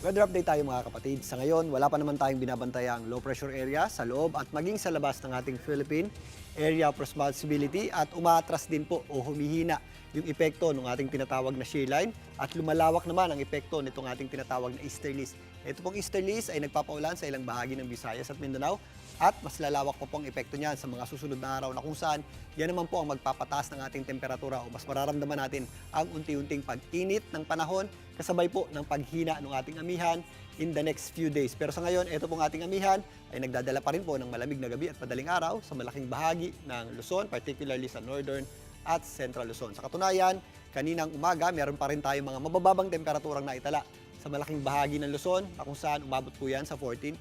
Weather update tayo mga kapatid. Sa ngayon, wala pa naman tayong binabantayang low pressure area sa loob at maging sa labas ng ating Philippine Area of Responsibility at umaatras din po o humihina yung epekto ng ating tinatawag na shear line at lumalawak naman ang epekto nitong ating tinatawag na easterlies. Ito pong easterlies ay nagpapaulan sa ilang bahagi ng Visayas at Mindanao at mas lalawak pa po ang epekto niyan sa mga susunod na araw na kung saan yan naman po ang magpapataas ng ating temperatura o mas mararamdaman natin ang unti-unting pag-init ng panahon kasabay po ng paghina ng ating amihan in the next few days. Pero sa ngayon, ito pong ating amihan ay nagdadala pa rin po ng malamig na gabi at madaling araw sa malaking bahagi ng Luzon, particularly sa northern at central Luzon. Sa katunayan, kaninang umaga, meron pa rin tayong mga mabababang temperaturang naitala sa malaking bahagi ng Luzon na kung saan umabot po yan sa 14.4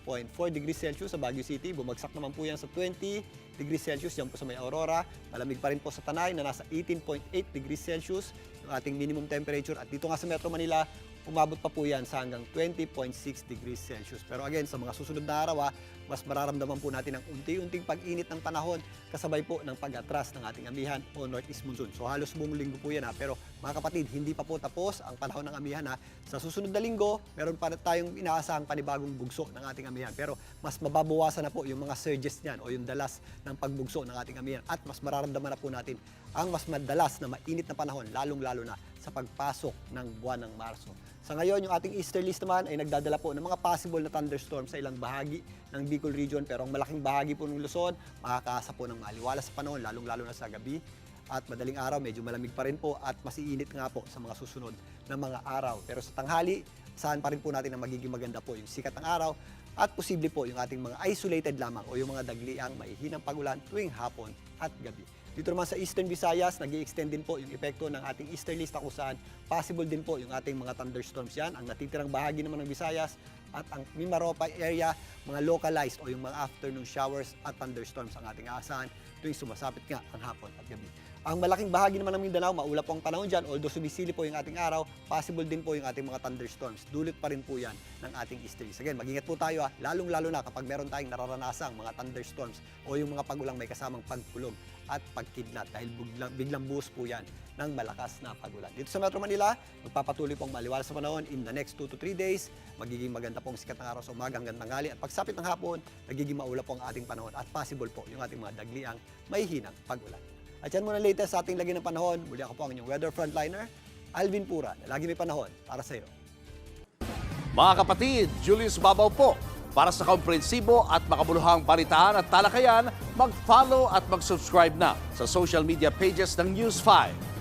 degrees Celsius sa Baguio City. Bumagsak naman po yan sa 20 degrees Celsius yan po sa may Aurora. Malamig pa rin po sa Tanay na nasa 18.8 degrees Celsius yung ating minimum temperature. At dito nga sa Metro Manila, umabot pa po yan sa hanggang 20.6 degrees Celsius. Pero again, sa mga susunod na araw, mas mararamdaman po natin ang unti-unting pag-init ng panahon kasabay po ng pag-atras ng ating amihan o northeast monsoon. So halos buong linggo po yan pero mga kapatid, hindi pa po tapos ang panahon ng amihan Sa susunod na linggo, meron pa tayong inaasahang panibagong bugso ng ating amihan. Pero mas mababawasan na po yung mga surges niyan o yung dalas ng pagbugso ng ating amihan at mas mararamdaman na po natin ang mas madalas na mainit na panahon, lalong-lalo na sa pagpasok ng buwan ng Marso. Sa ngayon, yung ating easterlies naman ay nagdadala po ng mga possible na thunderstorm sa ilang bahagi ng Bicol region. Pero ang malaking bahagi po ng Luzon, makakaasa po ng maliwalas sa panahon, lalong-lalo na sa gabi. At madaling araw, medyo malamig pa rin po at mas iinit nga po sa mga susunod na mga araw. Pero sa tanghali, saan pa rin po natin na magiging maganda po yung sikat ng araw at posible po yung ating mga isolated lamang o yung mga dagliang maihinang pagulan tuwing hapon at gabi. Dito naman sa Eastern Visayas, nag-i-extend din po yung epekto ng ating easterlies na kung saan possible din po yung ating mga thunderstorms yan. Ang natitirang bahagi naman ng Visayas at ang Mimaropa area, mga localized o yung mga afternoon showers at thunderstorms ang ating aasahan tuwing sumasapit nga ang hapon at gabi. Ang malaking bahagi naman ng Mindanao, maulap po ang panahon dyan, although sumisili po yung ating araw, possible din po yung ating mga thunderstorms. Dulot pa rin po yan ng ating easterlies. Again, mag-ingat po tayo lalong-lalo na kapag meron tayong nararanasang mga thunderstorms o yung mga pagulang may kasamang pagkulog at pagkidlat dahil biglang buhos po yan ng malakas na pagulan. Dito sa Metro Manila, magpapatuloy pong maliwalas sa panahon in the next 2 to 3 days. Magiging maganda pong sikat ng araw sa umaga hanggang tanghali at pagsapit ng hapon, nagiging maulap po ang ating panahon at possible po yung ating mga dagliang may hinang pagulan. At yan muna latest sa ating lagi ng panahon. Muli ako po ang inyong weather frontliner, Alvin Pura, na lagi may panahon para sa iyo. Mga kapatid, Julius Babaw po. Para sa komprehensibo at makabuluhang balitaan at talakayan, mag-follow at mag-subscribe na sa social media pages ng News 5.